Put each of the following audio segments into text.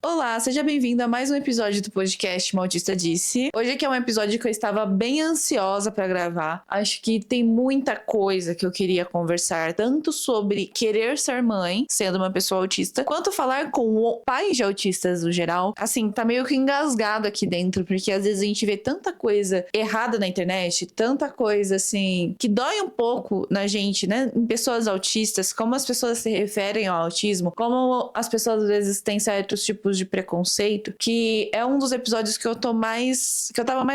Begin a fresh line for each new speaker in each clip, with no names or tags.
Olá, seja bem-vindo a mais um episódio do podcast Maltista Disse. Hoje aqui é um episódio que eu estava bem ansiosa para gravar. Acho que tem muita coisa que eu queria conversar, tanto sobre querer ser mãe, sendo uma pessoa autista, quanto falar com pais de autistas no geral. Assim, tá meio que engasgado aqui dentro, porque às vezes a gente vê tanta coisa errada na internet, tanta coisa assim, que dói um pouco na gente, né? Em pessoas autistas, como as pessoas se referem ao autismo, como as pessoas às vezes têm certos tipos de preconceito, que é um dos episódios que eu tava mais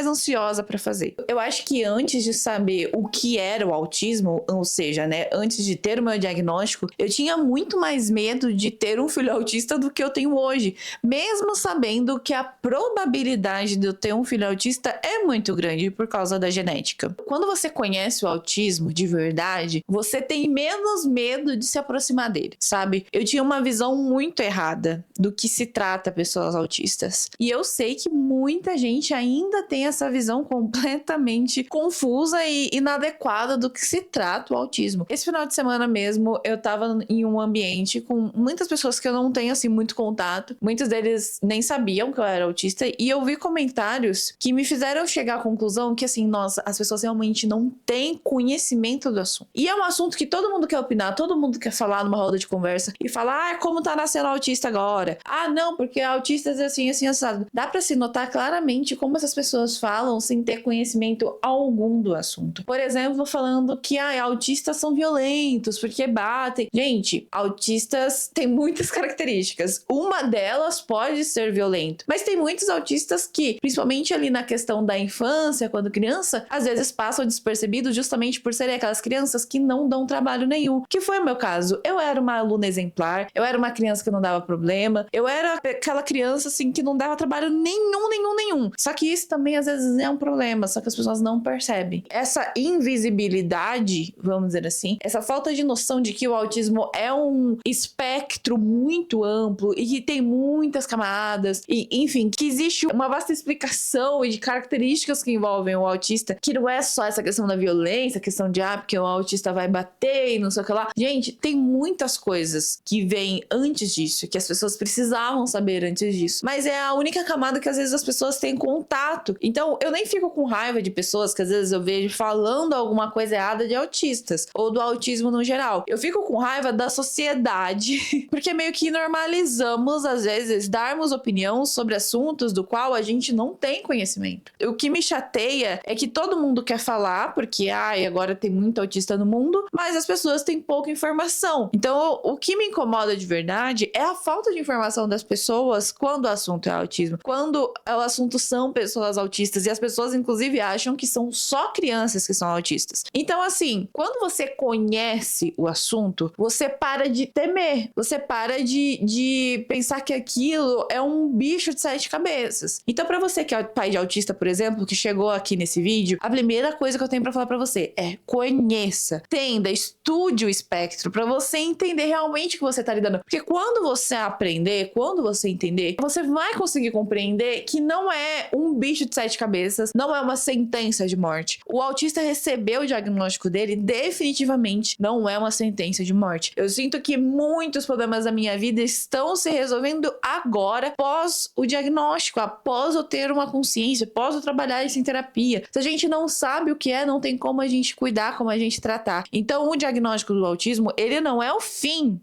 ansiosa pra fazer. Eu acho que antes de saber o que era o autismo, ou seja, né, antes de ter o meu diagnóstico, eu tinha muito mais medo de ter um filho autista do que eu tenho hoje, mesmo sabendo que a probabilidade de eu ter um filho autista é muito grande por causa da genética. Quando você conhece o autismo de verdade, você tem menos medo de se aproximar dele, sabe? Eu tinha uma visão muito errada do que se trata pessoas autistas. E eu sei que muita gente ainda tem essa visão completamente confusa e inadequada do que se trata o autismo. Esse final de semana mesmo, eu tava em um ambiente com muitas pessoas que eu não tenho, assim, muito contato. Muitos deles nem sabiam que eu era autista. E eu vi comentários que me fizeram chegar à conclusão que, assim, nossa, as pessoas realmente não têm conhecimento do assunto. E é um assunto que todo mundo quer opinar, todo mundo quer falar numa roda de conversa e falar, como tá nascendo autista agora? Não, porque autistas é assim, assim, assado. Dá pra se notar claramente como essas pessoas falam sem ter conhecimento algum do assunto. Por exemplo, falando que autistas são violentos porque batem. Gente, autistas têm muitas características. Uma delas pode ser violento. Mas tem muitos autistas que, principalmente ali na questão da infância, quando criança, às vezes passam despercebidos justamente por serem aquelas crianças que não dão trabalho nenhum. Que foi o meu caso. Eu era uma aluna exemplar, eu era uma criança que não dava problema, eu era aquela criança, assim, que não dava trabalho nenhum. Só que isso também, às vezes, é um problema, só que as pessoas não percebem. Essa invisibilidade, vamos dizer assim, essa falta de noção de que o autismo é um espectro muito amplo e que tem muitas camadas, e, enfim, que existe uma vasta explicação e de características que envolvem o autista, que não é só essa questão da violência, a questão de, porque o autista vai bater e não sei o que lá. Gente, tem muitas coisas que vêm antes disso, que as pessoas precisavam saber antes disso. Mas é a única camada que às vezes as pessoas têm contato. Então, eu nem fico com raiva de pessoas que às vezes eu vejo falando alguma coisa errada de autistas, ou do autismo no geral. Eu fico com raiva da sociedade, porque meio que normalizamos, às vezes, darmos opinião sobre assuntos do qual a gente não tem conhecimento. O que me chateia é que todo mundo quer falar, porque, agora tem muito autista no mundo, mas as pessoas têm pouca informação. Então, o que me incomoda de verdade é a falta de informação das pessoas quando o assunto é autismo, quando o assunto são pessoas autistas, e as pessoas inclusive acham que são só crianças que são autistas. Então, assim, quando você conhece o assunto, você para de temer, você para de pensar que aquilo é um bicho de 7 cabeças. Então, pra você que é pai de autista, por exemplo, que chegou aqui nesse vídeo, a primeira coisa que eu tenho pra falar pra você é: conheça, entenda, estude o espectro pra você entender realmente o que você tá lidando. Porque quando você aprender, quando você entender, você vai conseguir compreender que não é um bicho de 7 cabeças, não é uma sentença de morte. O autista recebeu o diagnóstico dele, definitivamente não é uma sentença de morte. Eu sinto que muitos problemas da minha vida estão se resolvendo agora, após o diagnóstico, após eu ter uma consciência, após eu trabalhar isso em terapia. Se a gente não sabe o que é, não tem como a gente cuidar, como a gente tratar. Então, o diagnóstico do autismo, ele não é o fim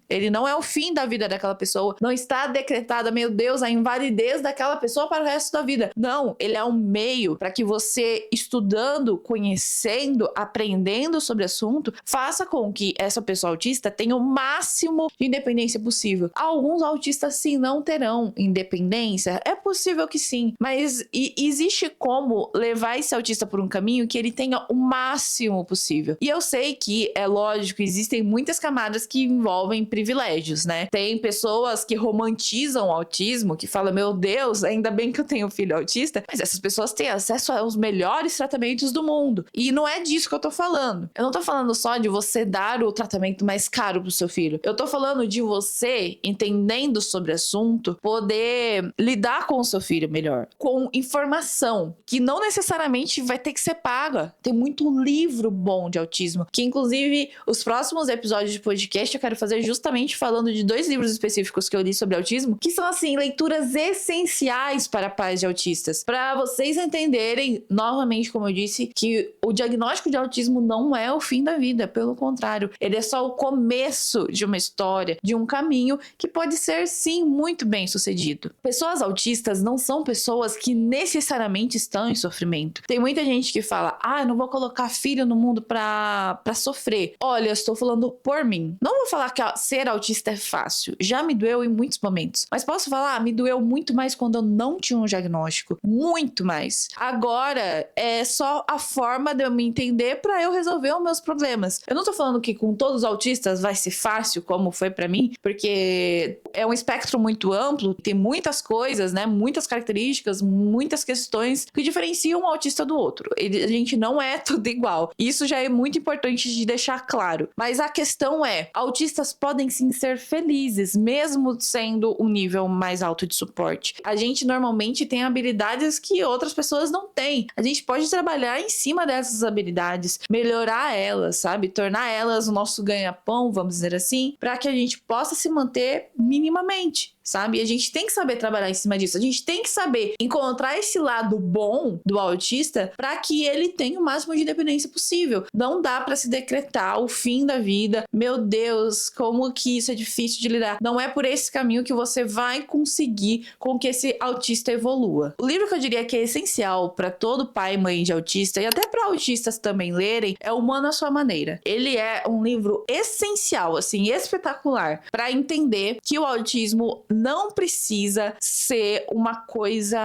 da vida daquela pessoa, não está decretada, meu Deus, a invalidez daquela pessoa para o resto da vida. Não, ele é um meio para que você, estudando, conhecendo, aprendendo sobre o assunto, faça com que essa pessoa autista tenha o máximo de independência possível. Alguns autistas, sim, não terão independência. É possível que sim, mas existe como levar esse autista por um caminho que ele tenha o máximo possível. E eu sei que, é lógico, existem muitas camadas que envolvem privilégios, né? Tem pessoas que romantizam o autismo, que falam, meu Deus, ainda bem que eu tenho um filho autista, mas essas pessoas têm acesso aos melhores tratamentos do mundo. E não é disso que eu tô falando. Eu não tô falando só de você dar o tratamento mais caro pro seu filho. Eu tô falando de você, entendendo sobre o assunto, poder lidar com o seu filho melhor, com informação, que não necessariamente vai ter que ser paga. Tem muito livro bom de autismo, que inclusive os próximos episódios de podcast eu quero fazer justamente falando de 2 livros específicos que eu li sobre autismo, que que são, assim, leituras essenciais para pais de autistas. Para vocês entenderem, novamente, como eu disse, que o diagnóstico de autismo não é o fim da vida, pelo contrário, ele é só o começo de uma história, de um caminho que pode ser, sim, muito bem sucedido. Pessoas autistas não são pessoas que necessariamente estão em sofrimento. Tem muita gente que fala, eu não vou colocar filho no mundo pra sofrer. Olha, eu estou falando por mim. Não vou falar que ser autista é fácil. Já me doeu em muitos momentos. Mas posso falar, me doeu muito mais quando eu não tinha um diagnóstico. Muito mais. Agora, é só a forma de eu me entender pra eu resolver os meus problemas. Eu não tô falando que com todos os autistas vai ser fácil, como foi pra mim, porque é um espectro muito amplo, tem muitas coisas, né? Muitas características, muitas questões que diferenciam um autista do outro. A gente não é tudo igual. Isso já é muito importante de deixar claro. Mas a questão é, autistas podem sim ser felizes, mesmo sendo um nível mais alto de suporte. A gente normalmente tem habilidades que outras pessoas não têm. A gente pode trabalhar em cima dessas habilidades, melhorar elas, sabe? Tornar elas o nosso ganha-pão, vamos dizer assim, para que a gente possa se manter minimamente, sabe? E a gente tem que saber trabalhar em cima disso. A gente tem que saber encontrar esse lado bom do autista para que ele tenha o máximo de independência possível. Não dá para se decretar o fim da vida. Meu Deus, como que isso é difícil de lidar. Não é por esse caminho que você vai conseguir com que esse autista evolua. O livro que eu diria que é essencial para todo pai e mãe de autista e até para autistas também lerem é Humano à Sua Maneira. Ele é um livro essencial, assim, espetacular para entender que o autismo não precisa ser uma coisa...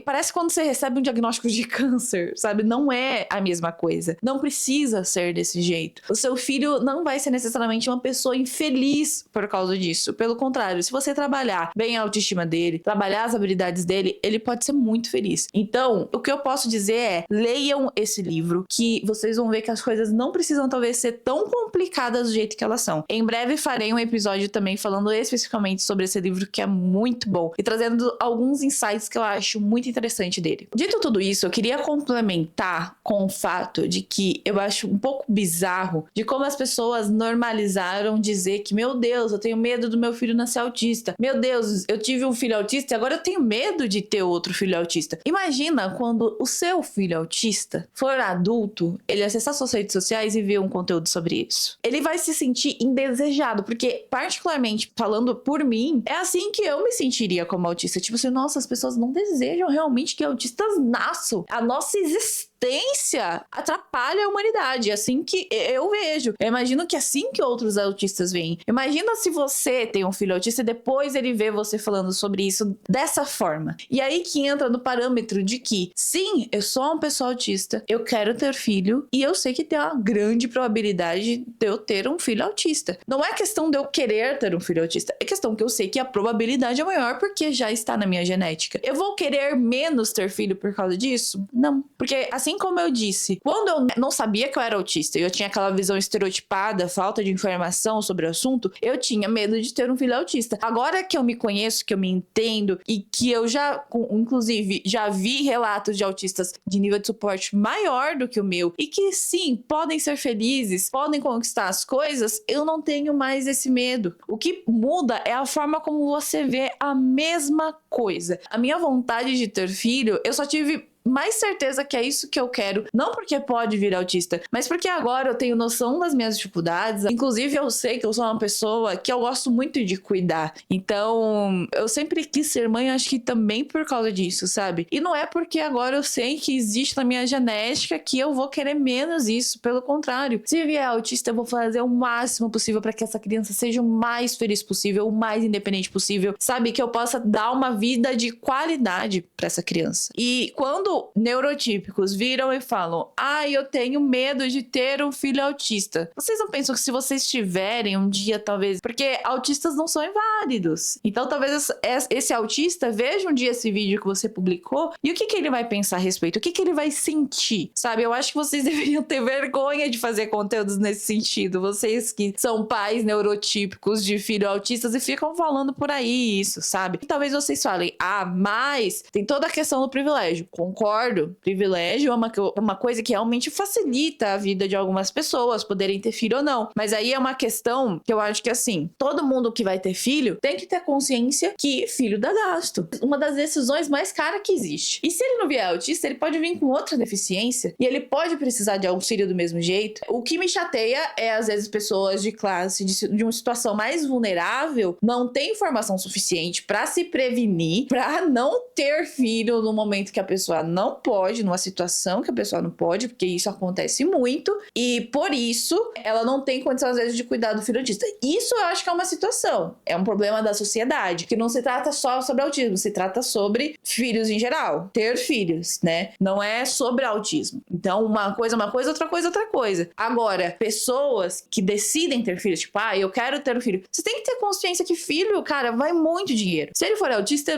Parece quando você recebe um diagnóstico de câncer, sabe? Não é a mesma coisa. Não precisa ser desse jeito. O seu filho não vai ser necessariamente uma pessoa infeliz por causa disso. Pelo contrário, se você trabalhar bem a autoestima dele, trabalhar as habilidades dele, ele pode ser muito feliz. Então, o que eu posso dizer é, leiam esse livro, que vocês vão ver que as coisas não precisam talvez ser tão complicadas do jeito que elas são. Em breve farei um episódio também falando especificamente sobre esse livro, que é muito bom, e trazendo alguns insights que eu acho muito interessante dele. Dito tudo isso, eu queria complementar com o fato de que eu acho um pouco bizarro de como as pessoas normalizaram dizer que, meu Deus, eu tenho medo do meu filho nascer autista. Meu Deus, eu tive um filho autista e agora eu tenho medo de ter outro filho autista. Imagina quando o seu filho autista for adulto, ele acessar suas redes sociais e ver um conteúdo sobre isso. Ele vai se sentir indesejado, porque, particularmente falando por mim, é assim que eu me sentiria como autista. Tipo assim, nossa, as pessoas não desejam realmente que autistas nasçam. A nossa existência atrapalha a humanidade. É assim que eu vejo. Eu imagino que é assim que outros autistas veem. Imagina se você tem um filho autista e depois ele vê você falando sobre isso dessa forma. E aí que entra no parâmetro de que, sim, eu sou uma pessoa autista, eu quero ter filho e eu sei que tem uma grande probabilidade de eu ter um filho autista. Não é questão de eu querer ter um filho autista, é questão que eu sei que a probabilidade é maior porque já está na minha genética. Eu vou querer menos ter filho por causa disso? Não. Porque, assim como eu disse, quando eu não sabia que eu era autista e eu tinha aquela visão estereotipada, falta de informação sobre o assunto, eu tinha medo de ter um filho autista. Agora que eu me conheço, que eu me entendo e que eu já, inclusive, já vi relatos de autistas de nível de suporte maior do que o meu e que, sim, podem ser felizes, podem conquistar as coisas, eu não tenho mais esse medo. O que muda é a forma como você vê a mesma coisa. A minha vontade de ter filho, eu só tive mais certeza que é isso que eu quero, não porque pode vir autista, mas porque agora eu tenho noção das minhas dificuldades. Inclusive, eu sei que eu sou uma pessoa que eu gosto muito de cuidar. Então, eu sempre quis ser mãe, acho que também por causa disso, sabe? E não é porque agora eu sei que existe na minha genética que eu vou querer menos isso. Pelo contrário, se vier autista, eu vou fazer o máximo possível para que essa criança seja o mais feliz possível, o mais independente possível, sabe? Que eu possa dar uma vida de qualidade para essa criança. E quando neurotípicos viram e falam, eu tenho medo de ter um filho autista, vocês não pensam que se vocês tiverem um dia, talvez, porque autistas não são inválidos, então talvez esse autista veja um dia esse vídeo que você publicou e o que ele vai pensar a respeito, o que ele vai sentir, sabe? Eu acho que vocês deveriam ter vergonha de fazer conteúdos nesse sentido, vocês que são pais neurotípicos de filhos autistas e ficam falando por aí isso, sabe? E talvez vocês falem, mas tem toda a questão do privilégio, concordo concordo. Privilégio é uma coisa que realmente facilita a vida de algumas pessoas poderem ter filho ou não. Mas aí é uma questão que eu acho que, assim, todo mundo que vai ter filho tem que ter consciência que filho dá gasto. Uma das decisões mais caras que existe. E se ele não vier autista, ele pode vir com outra deficiência e ele pode precisar de auxílio do mesmo jeito. O que me chateia é, às vezes, pessoas de classe de uma situação mais vulnerável não têm informação suficiente pra se prevenir, pra não ter filho no momento que a pessoa não pode, numa situação que a pessoa não pode, porque isso acontece muito, e por isso ela não tem condição, às vezes, de cuidar do filho autista. Isso eu acho que é uma situação, é um problema da sociedade, que não se trata só sobre autismo, se trata sobre filhos em geral, ter filhos, né? Não é sobre autismo. Então, uma coisa, outra coisa. Agora, pessoas que decidem ter filhos, tipo, eu quero ter um filho, você tem que ter consciência que filho, cara, vai muito dinheiro. Se ele for autista,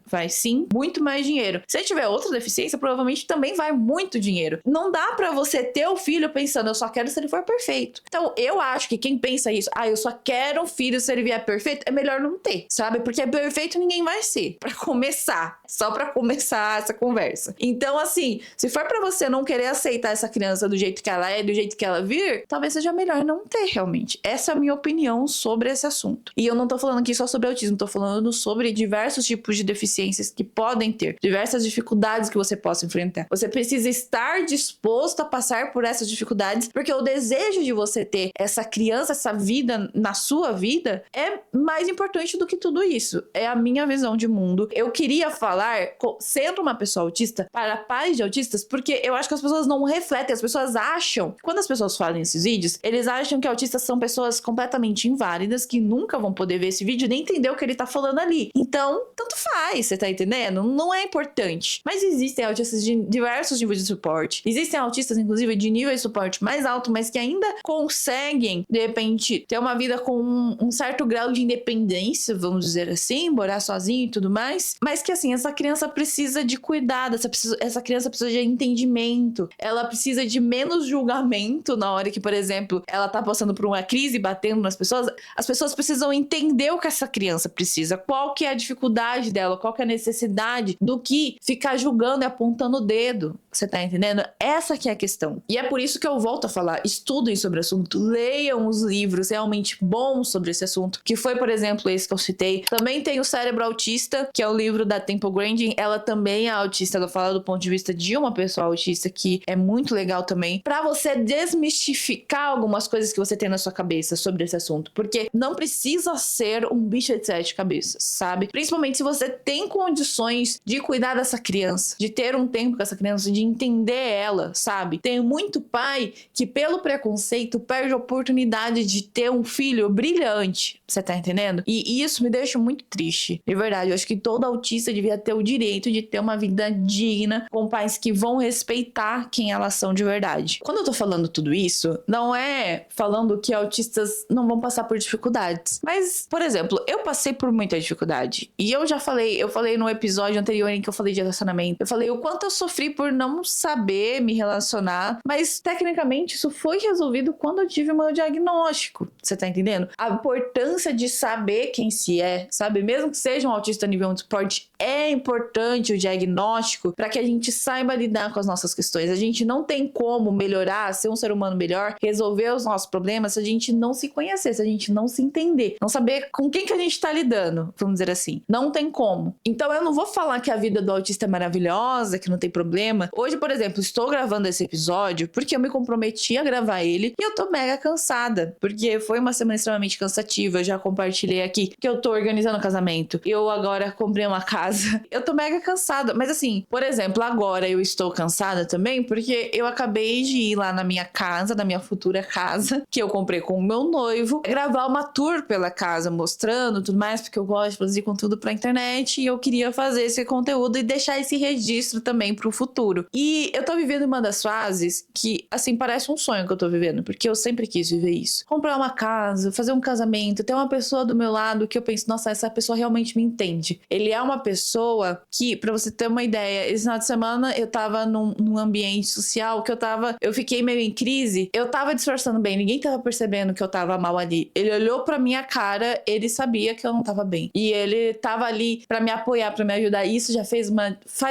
vai sim, muito mais dinheiro. Se ele tiver outra deficiência, provavelmente também vai muito dinheiro. Não dá pra você ter o filho pensando, eu só quero se ele for perfeito. Então, eu acho que quem pensa isso, eu só quero um filho se ele vier perfeito, é melhor não ter, sabe? Porque perfeito ninguém vai ser, pra começar. Só pra começar essa conversa. Então, assim, se for pra você não querer aceitar essa criança do jeito que ela é, do jeito que ela vir, talvez seja melhor não ter, realmente. Essa é a minha opinião sobre esse assunto. E eu não tô falando aqui só sobre autismo, tô falando sobre diversos tipos de deficiências que podem ter, diversas dificuldades que você possa enfrentar. Você precisa estar disposto a passar por essas dificuldades, porque o desejo de você ter essa criança, essa vida na sua vida é mais importante do que tudo isso. É a minha visão de mundo. Eu queria falar, sendo uma pessoa autista, para pais de autistas, porque eu acho que as pessoas não refletem, as pessoas acham, quando as pessoas falam esses vídeos, eles acham que autistas são pessoas completamente inválidas, que nunca vão poder ver esse vídeo e nem entender o que ele tá falando ali. Então, tanto faz, você tá entendendo? Não é importante. Mas existem autistas de diversos níveis de suporte. Existem autistas, inclusive, de nível de suporte mais alto, mas que ainda conseguem, de repente, ter uma vida com um certo grau de independência, vamos dizer assim, morar sozinho e tudo mais. Mas que, assim, essa criança precisa de cuidado, essa criança precisa de entendimento, ela precisa de menos julgamento na hora que, por exemplo, ela tá passando por uma crise, batendo nas pessoas. As pessoas precisam entender o que essa criança precisa, qual que é a dificuldade dela, qual que é a necessidade, do que ficar julgando e apontando o dedo. Você tá entendendo? Essa que é a questão. E é por isso que eu volto a falar, estudem sobre o assunto, leiam os livros realmente bons sobre esse assunto, que foi, por exemplo, esse que eu citei. Também tem o Cérebro Autista, que é o livro da Temple Grandin, ela também é autista, ela fala do ponto de vista de uma pessoa autista, que é muito legal também, pra você desmistificar algumas coisas que você tem na sua cabeça sobre esse assunto, porque não precisa ser um bicho de 7 cabeças, sabe? Principalmente se você tem condições de cuidar dessa criança, de ter um tempo com essa criança, de entender ela, sabe? Tem muito pai que, pelo preconceito, perde a oportunidade de ter um filho brilhante, você tá entendendo? E isso me deixa muito triste, de verdade. Eu acho que todo autista devia ter o direito de ter uma vida digna, com pais que vão respeitar quem elas são de verdade. Quando eu tô falando tudo isso, não é falando que autistas não vão passar por dificuldades, mas, por exemplo, eu passei por muita dificuldade, e eu falei no episódio anterior em que eu falei de relacionamento, eu falei o quanto eu sofri por não saber me relacionar, mas tecnicamente isso foi resolvido quando eu tive o meu diagnóstico, você tá entendendo? A importância de saber quem se é, sabe? Mesmo que seja um autista nível de suporte, é importante o diagnóstico para que a gente saiba lidar com as nossas questões. A gente não tem como melhorar, ser um ser humano melhor, resolver os nossos problemas se a gente não se conhecer, se a gente não se entender, não saber com quem que a gente tá lidando, vamos dizer assim. Não tem como. Então eu não vou falar que a vida do autista é maravilhosa, que não tem problema. Hoje, por exemplo, estou gravando esse episódio porque eu me comprometi a gravar ele e eu tô mega cansada, porque foi uma semana extremamente cansativa. Eu já compartilhei aqui que eu tô organizando o casamento. Eu agora comprei uma casa. Eu tô mega cansada. Mas assim, por exemplo, agora eu estou cansada também porque eu acabei de ir lá na minha casa, na minha futura casa, que eu comprei com o meu noivo, gravar uma tour pela casa, mostrando tudo mais, porque eu gosto de produzir conteúdo pra internet e eu queria fazer esse conteúdo e deixar esse registro também pro futuro. E eu tô vivendo uma das fases que, assim, parece um sonho que eu tô vivendo, porque eu sempre quis viver isso. Comprar uma casa, fazer um casamento, ter uma pessoa do meu lado que eu penso, nossa, essa pessoa realmente me entende. Ele é uma pessoa que, pra você ter uma ideia, esse final de semana eu tava num ambiente social que eu fiquei meio em crise, eu tava disfarçando bem, ninguém tava percebendo que eu tava mal ali. Ele olhou pra minha cara, ele sabia que eu não tava bem. E ele tava ali pra me apoiar, pra me ajudar. Isso já faz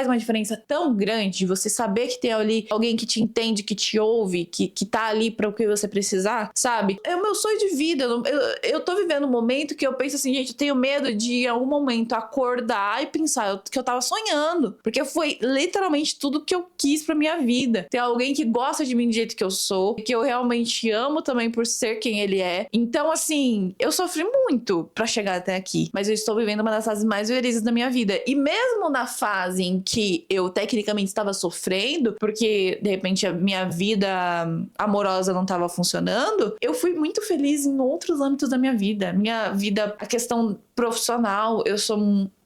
uma diferença diferença tão grande, você saber que tem ali alguém que te entende, que te ouve, que tá ali pra o que você precisar, sabe? É o meu sonho de vida. Eu tô vivendo um momento que eu penso assim, gente, eu tenho medo de em algum momento acordar e pensar que eu tava sonhando, porque foi literalmente tudo que eu quis pra minha vida. Ter alguém que gosta de mim do jeito que eu sou, que eu realmente amo também por ser quem ele é. Então, assim, eu sofri muito pra chegar até aqui, mas eu estou vivendo uma das fases mais felizes da minha vida. E mesmo na fase em que eu tecnicamente estava sofrendo, porque de repente a minha vida amorosa não estava funcionando, eu fui muito feliz em outros âmbitos da minha vida. Minha vida, a questão profissional, eu sou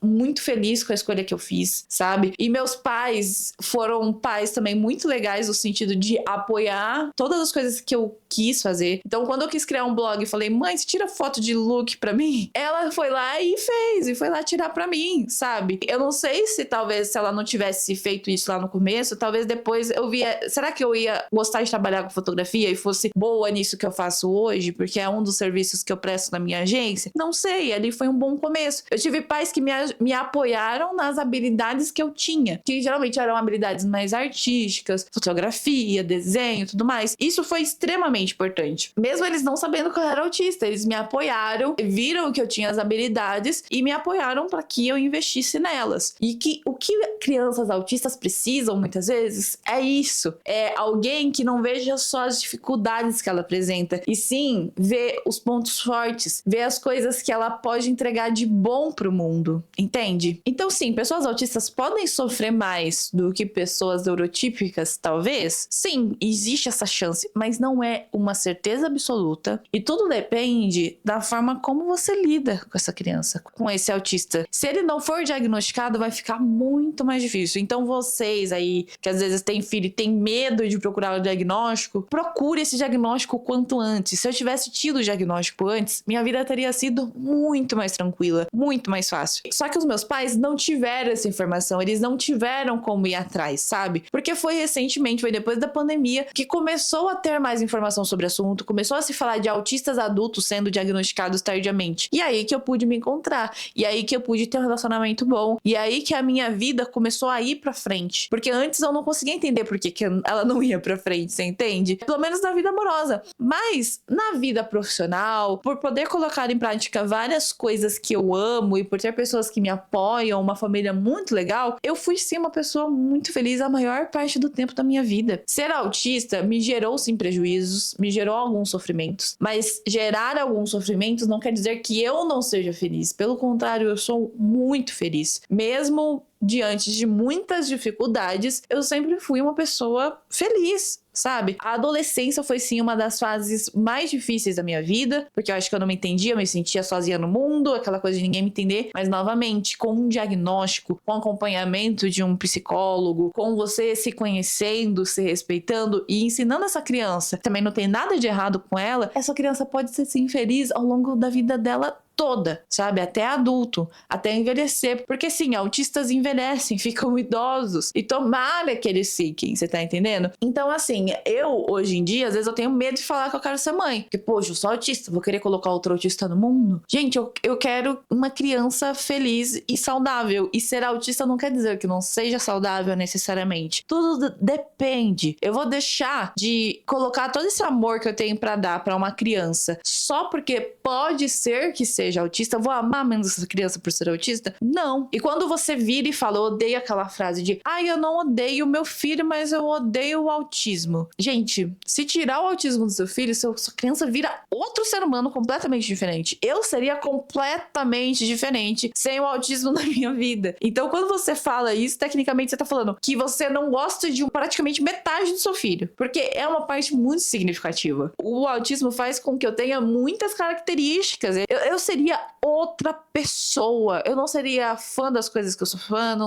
muito feliz com a escolha que eu fiz, sabe? E meus pais foram pais também muito legais no sentido de apoiar todas as coisas que eu quis fazer. Então, quando eu quis criar um blog, eu falei, mãe, você tira foto de look pra mim? Ela foi lá e fez, e foi lá tirar pra mim, sabe? Eu não sei se talvez se ela não tivesse feito isso lá no começo, talvez depois eu via, será que eu ia gostar de trabalhar com fotografia e fosse boa nisso que eu faço hoje, porque é um dos serviços que eu presto na minha agência? Não sei, ali foi um bom começo. Eu tive pais que me apoiaram nas habilidades que eu tinha, que geralmente eram habilidades mais artísticas, fotografia, desenho, tudo mais. Isso foi extremamente importante. Mesmo eles não sabendo que eu era autista, eles me apoiaram, viram que eu tinha as habilidades e me apoiaram para que eu investisse nelas. E que o que crianças autistas precisam muitas vezes é isso, é alguém que não veja só as dificuldades que ela apresenta, e sim ver os pontos fortes, ver as coisas que ela pode entregar de bom pro mundo, entende? Então sim, pessoas autistas podem sofrer mais do que pessoas neurotípicas, talvez? Sim, existe essa chance, mas não é uma certeza absoluta, e tudo depende da forma como você lida com essa criança, com esse autista. Se ele não for diagnosticado, vai ficar muito mais difícil. Então vocês aí, que às vezes têm filho e têm medo de procurar o diagnóstico, procure esse diagnóstico o quanto antes. Se eu tivesse tido o diagnóstico antes, minha vida teria sido muito mais tranquila, muito mais fácil. Só que os meus pais não tiveram essa informação, eles não tiveram como ir atrás, sabe? Porque foi recentemente, foi depois da pandemia, que começou a ter mais informação sobre o assunto, começou a se falar de autistas adultos sendo diagnosticados tardiamente. E aí que eu pude me encontrar, e aí que eu pude ter um relacionamento bom, e aí que a minha vida começou a ir pra frente. Porque antes eu não conseguia entender por que ela não ia pra frente, você entende? Pelo menos na vida amorosa. Mas na vida profissional, por poder colocar em prática várias coisas que eu amo e por ter pessoas que me apoiam, uma família muito legal, eu fui sim uma pessoa muito feliz a maior parte do tempo da minha vida. Ser autista me gerou sim prejuízos, me gerou alguns sofrimentos, mas gerar alguns sofrimentos não quer dizer que eu não seja feliz. Pelo contrário, eu sou muito feliz. Mesmo diante de muitas dificuldades, eu sempre fui uma pessoa feliz, sabe? A adolescência foi sim uma das fases mais difíceis da minha vida, porque eu acho que eu não me entendia, eu me sentia sozinha no mundo, aquela coisa de ninguém me entender, mas novamente, com um diagnóstico, com acompanhamento de um psicólogo, com você se conhecendo, se respeitando e ensinando essa criança, também não tem nada de errado com ela, essa criança pode ser sim feliz ao longo da vida dela toda, sabe? Até adulto, até envelhecer. Porque sim, autistas envelhecem, ficam idosos. E tomara que eles fiquem, você tá entendendo? Então, assim, eu, hoje em dia, às vezes eu tenho medo de falar que eu quero ser mãe. Porque, poxa, eu sou autista, vou querer colocar outro autista no mundo? Gente, eu quero uma criança feliz e saudável. E ser autista não quer dizer que não seja saudável necessariamente. Tudo depende. Eu vou deixar de colocar todo esse amor que eu tenho pra dar pra uma criança só porque pode ser que seja autista, eu vou amar menos essa criança por ser autista? Não. E quando você vira e fala, eu odeio aquela frase de eu não odeio o meu filho, mas eu odeio o autismo. Gente, se tirar o autismo do seu filho, sua criança vira outro ser humano completamente diferente. Eu seria completamente diferente sem o autismo na minha vida. Então, quando você fala isso, tecnicamente você tá falando que você não gosta de praticamente metade do seu filho, porque é uma parte muito significativa. O autismo faz com que eu tenha muitas características. Eu seria outra pessoa. Eu não seria fã das coisas que eu sou fã,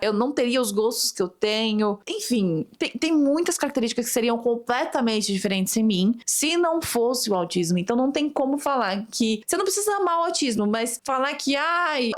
eu não teria os gostos que eu tenho. Enfim, tem muitas características que seriam completamente diferentes em mim se não fosse o autismo. Então não tem como falar que você não precisa amar o autismo, mas falar que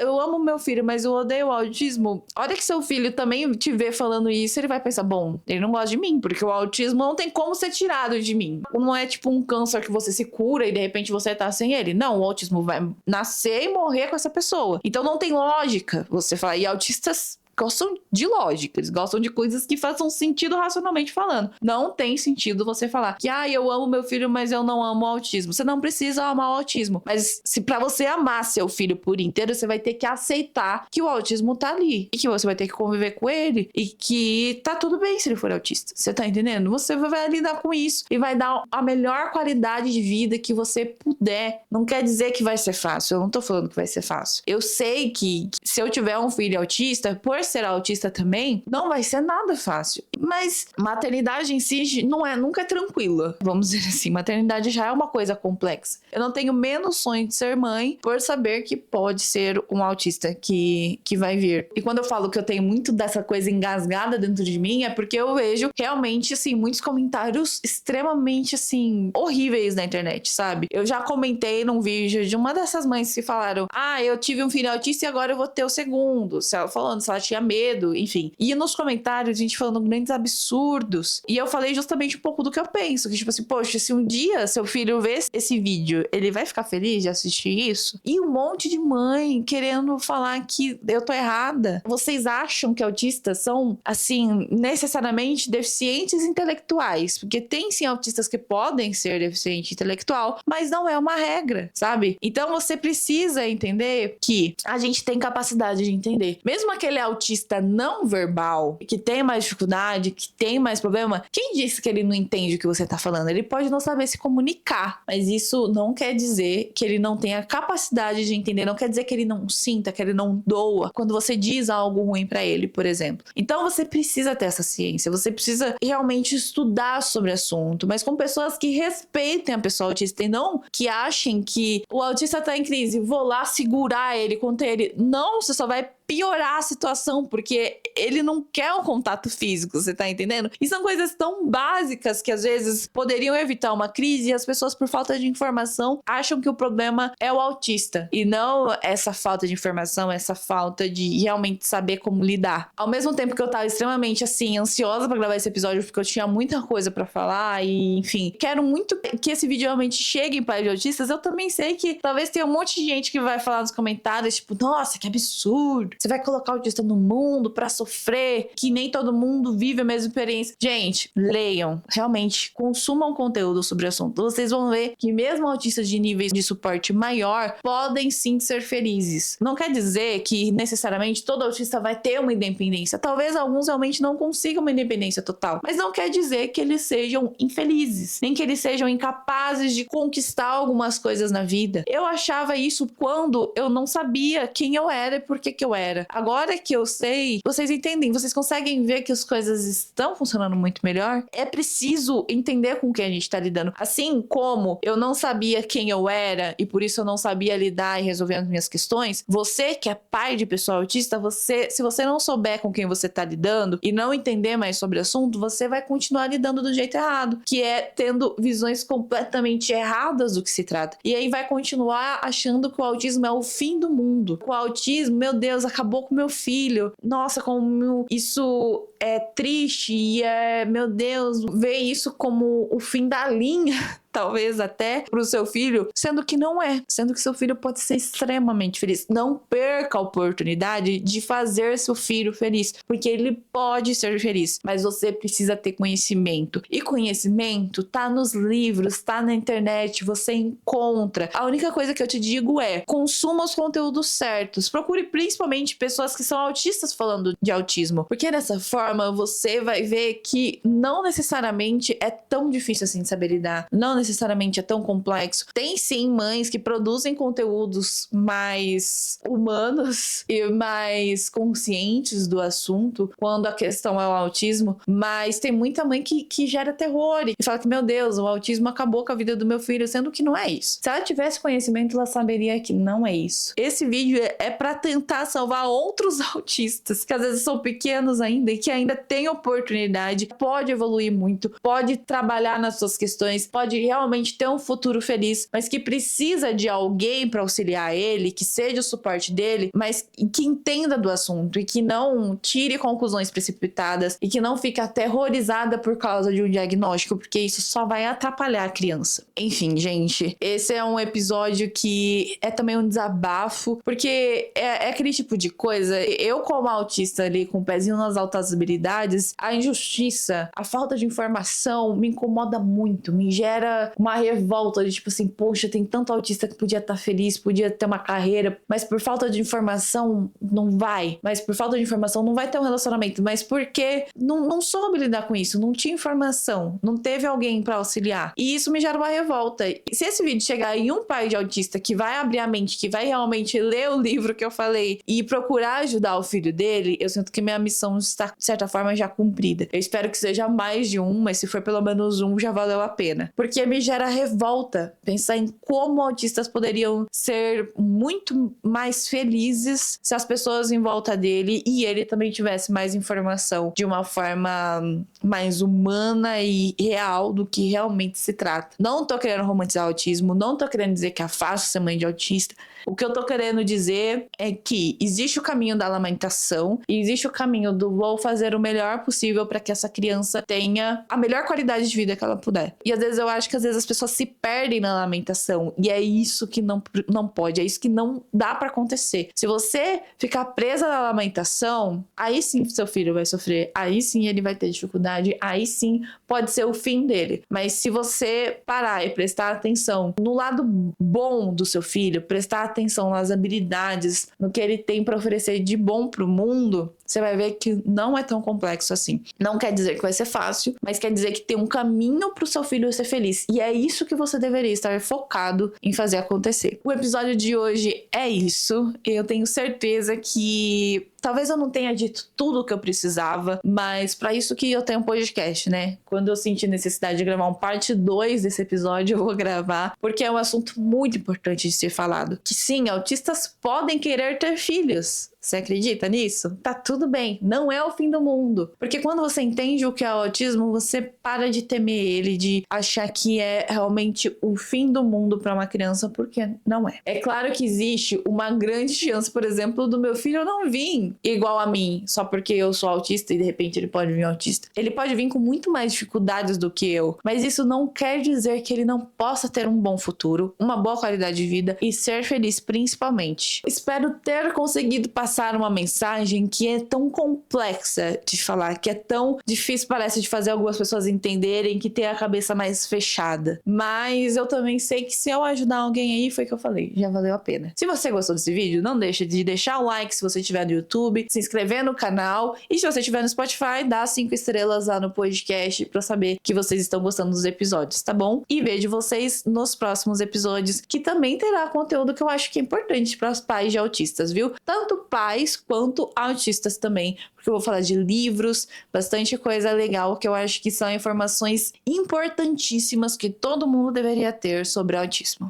eu amo meu filho, mas eu odeio o autismo. Olha que seu filho também te vê falando isso, ele vai pensar, bom, ele não gosta de mim, porque o autismo não tem como ser tirado de mim. Não é tipo um câncer que você se cura e de repente você tá sem ele. Não, o autismo vai nascer e morrer com essa pessoa. Então não tem lógica você falar. E autistas gostam de lógica, eles gostam de coisas que façam sentido racionalmente falando. Não tem sentido você falar que, eu amo meu filho, mas eu não amo o autismo. Você não precisa amar o autismo. Mas se pra você amar seu filho por inteiro, você vai ter que aceitar que o autismo tá ali. E que você vai ter que conviver com ele. E que tá tudo bem se ele for autista. Você tá entendendo? Você vai lidar com isso e vai dar a melhor qualidade de vida que você puder. Não quer dizer que vai ser fácil. Eu não tô falando que vai ser fácil. Eu sei que se eu tiver um filho autista, por ser autista também, não vai ser nada fácil. Mas maternidade em si nunca é tranquila. Vamos dizer assim, maternidade já é uma coisa complexa. Eu não tenho menos sonho de ser mãe por saber que pode ser um autista que vai vir. E quando eu falo que eu tenho muito dessa coisa engasgada dentro de mim, é porque eu vejo realmente, assim, muitos comentários extremamente, assim, horríveis na internet, sabe? Eu já comentei num vídeo de uma dessas mães que falaram: eu tive um filho autista e agora eu vou ter o segundo. Se ela falando, se ela tinha medo, enfim. E nos comentários, a gente falando grandes absurdos. E eu falei justamente um pouco do que eu penso. Que tipo assim, poxa, se um dia seu filho vê esse vídeo, ele vai ficar feliz de assistir isso? E um monte de mãe querendo falar que eu tô errada. Vocês acham que autistas são, assim, necessariamente deficientes intelectuais? Porque tem sim autistas que podem ser deficiente intelectual, mas não é uma regra, sabe? Então você precisa entender que a gente tem capacidade de entender. Mesmo aquele autista não verbal, que tem mais dificuldade, que tem mais problema, quem disse que ele não entende o que você tá falando? Ele pode não saber se comunicar, mas isso não quer dizer que ele não tenha capacidade de entender, não quer dizer que ele não sinta, que ele não doa quando você diz algo ruim pra ele, por exemplo. Então você precisa ter essa ciência, você precisa realmente estudar sobre o assunto, mas com pessoas que respeitem a pessoa autista e não que achem que o autista tá em crise, vou lá segurar ele, conter ele. Não, você só vai piorar a situação, porque ele não quer um contato físico, você tá entendendo? E são coisas tão básicas que às vezes poderiam evitar uma crise e as pessoas, por falta de informação, acham que o problema é o autista e não essa falta de informação, essa falta de realmente saber como lidar. Ao mesmo tempo que eu tava extremamente, assim, ansiosa pra gravar esse episódio, porque eu tinha muita coisa pra falar e, enfim, quero muito que esse vídeo realmente chegue em pais de autistas. Eu também sei que talvez tenha um monte de gente que vai falar nos comentários, tipo, nossa, que absurdo, você vai colocar o autista no mundo pra sofrer, que nem todo mundo vive a mesma experiência. Gente, leiam, realmente, consumam conteúdo sobre o assunto. Vocês vão ver que mesmo autistas de níveis de suporte maior podem sim ser felizes. Não quer dizer que necessariamente todo autista vai ter uma independência. Talvez alguns realmente não consigam uma independência total, mas não quer dizer que eles sejam infelizes, nem que eles sejam incapazes de conquistar algumas coisas na vida. Eu achava isso quando eu não sabia quem eu era e por que eu era. Agora que eu sei, vocês entendem, vocês conseguem ver que as coisas estão funcionando muito melhor. É preciso entender com quem a gente tá lidando. Assim como eu não sabia quem eu era e por isso eu não sabia lidar e resolver as minhas questões, você que é pai de pessoa autista, se você não souber com quem você tá lidando e não entender mais sobre o assunto, você vai continuar lidando do jeito errado, que é tendo visões completamente erradas do que se trata. E aí vai continuar achando que o autismo é o fim do mundo. O autismo, meu Deus, acabou com meu filho. Nossa, como isso é triste e meu Deus, ver isso como o fim da linha. Talvez até pro seu filho, sendo que não é, sendo que seu filho pode ser extremamente feliz. Não perca a oportunidade de fazer seu filho feliz, porque ele pode ser feliz, mas você precisa ter conhecimento. E conhecimento tá nos livros, tá na internet, você encontra. A única coisa que eu te digo é: consuma os conteúdos certos. Procure principalmente pessoas que são autistas falando de autismo, porque dessa forma você vai ver que não necessariamente é tão difícil assim de saber lidar, não necessariamente é tão complexo. Tem sim mães que produzem conteúdos mais humanos e mais conscientes do assunto quando a questão é o autismo, mas tem muita mãe que gera terror e fala que, meu Deus, o autismo acabou com a vida do meu filho, sendo que não é isso. Se ela tivesse conhecimento, ela saberia que não é isso. Esse vídeo é para tentar salvar outros autistas, que às vezes são pequenos ainda e que ainda têm oportunidade, pode evoluir muito, pode trabalhar nas suas questões, pode realmente ter um futuro feliz, mas que precisa de alguém para auxiliar ele, que seja o suporte dele, mas que entenda do assunto e que não tire conclusões precipitadas e que não fique aterrorizada por causa de um diagnóstico, porque isso só vai atrapalhar a criança. Enfim, gente, esse é um episódio que é também um desabafo, porque é aquele tipo de coisa, eu como autista ali, com o pezinho nas altas habilidades, a injustiça, a falta de informação me incomoda muito, me gera uma revolta de tipo assim, poxa, tem tanto autista que podia estar feliz, podia ter uma carreira, mas por falta de informação não vai, mas por falta de informação não vai ter um relacionamento, mas porque não soube lidar com isso, não tinha informação, não teve alguém pra auxiliar, e isso me gera uma revolta. E se esse vídeo chegar em um pai de autista que vai abrir a mente, que vai realmente ler o livro que eu falei e procurar ajudar o filho dele, eu sinto que minha missão está, de certa forma, já cumprida. Eu espero que seja mais de um, mas se for pelo menos um, já valeu a pena. Porque me gera revolta pensar em como autistas poderiam ser muito mais felizes se as pessoas em volta dele e ele também tivesse mais informação de uma forma mais humana e real do que realmente se trata. Não tô querendo romantizar o autismo, não tô querendo dizer que é fácil ser mãe de autista. O que eu tô querendo dizer é que existe o caminho da lamentação e existe o caminho do vou fazer o melhor possível para que essa criança tenha a melhor qualidade de vida que ela puder. E às vezes eu acho que às vezes as pessoas se perdem na lamentação e é isso que não pode, é isso que não dá para acontecer. Se você ficar presa na lamentação, aí sim seu filho vai sofrer, aí sim ele vai ter dificuldade, aí sim pode ser o fim dele. Mas se você parar e prestar atenção no lado bom do seu filho, prestar atenção nas habilidades, no que ele tem para oferecer de bom pro mundo, você vai ver que não é tão complexo assim. Não quer dizer que vai ser fácil, mas quer dizer que tem um caminho pro seu filho ser feliz. E é isso que você deveria estar focado em fazer acontecer. O episódio de hoje é isso. Eu tenho certeza que talvez eu não tenha dito tudo o que eu precisava, mas pra isso que eu tenho um podcast, né? Quando eu sentir necessidade de gravar um parte 2 desse episódio, eu vou gravar, porque é um assunto muito importante de ser falado. Que sim, autistas podem querer ter filhos. Você acredita nisso? Tá tudo bem, não é o fim do mundo. Porque quando você entende o que é o autismo, você para de temer ele, de achar que é realmente o fim do mundo pra uma criança, porque não é. É claro que existe uma grande chance, por exemplo, do meu filho não vir igual a mim, só porque eu sou autista e de repente ele pode vir autista. Ele pode vir com muito mais dificuldades do que eu, mas isso não quer dizer que ele não possa ter um bom futuro, uma boa qualidade de vida e ser feliz principalmente. Espero ter conseguido passar uma mensagem que é tão complexa de falar, que é tão difícil, parece, de fazer algumas pessoas entenderem, que tem a cabeça mais fechada. Mas eu também sei que se eu ajudar alguém aí, foi o que eu falei, já valeu a pena. Se você gostou desse vídeo, não deixe de deixar o like se você estiver no YouTube, se inscrever no canal e se você estiver no Spotify, dá 5 estrelas lá no podcast pra saber que vocês estão gostando dos episódios, tá bom? E vejo vocês nos próximos episódios, que também terá conteúdo que eu acho que é importante para os pais de autistas, viu? Tanto pais quanto autistas também, porque eu vou falar de livros, bastante coisa legal que eu acho que são informações importantíssimas que todo mundo deveria ter sobre autismo.